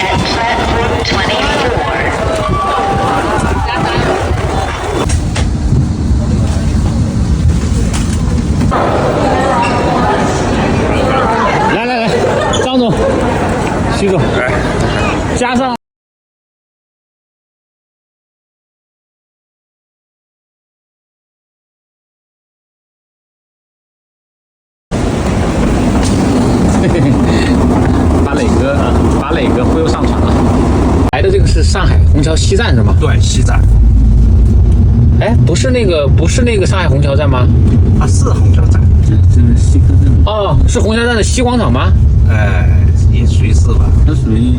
at platform 24. 来来来，张总，徐总，加上。把磊哥忽悠上船了。来的这个是上海虹桥西站是吗？对，西站。哎，不是那个上海虹桥站吗？它是虹桥站，这是西客站，哦，是虹桥站的西广场吗？也属于是吧？它属于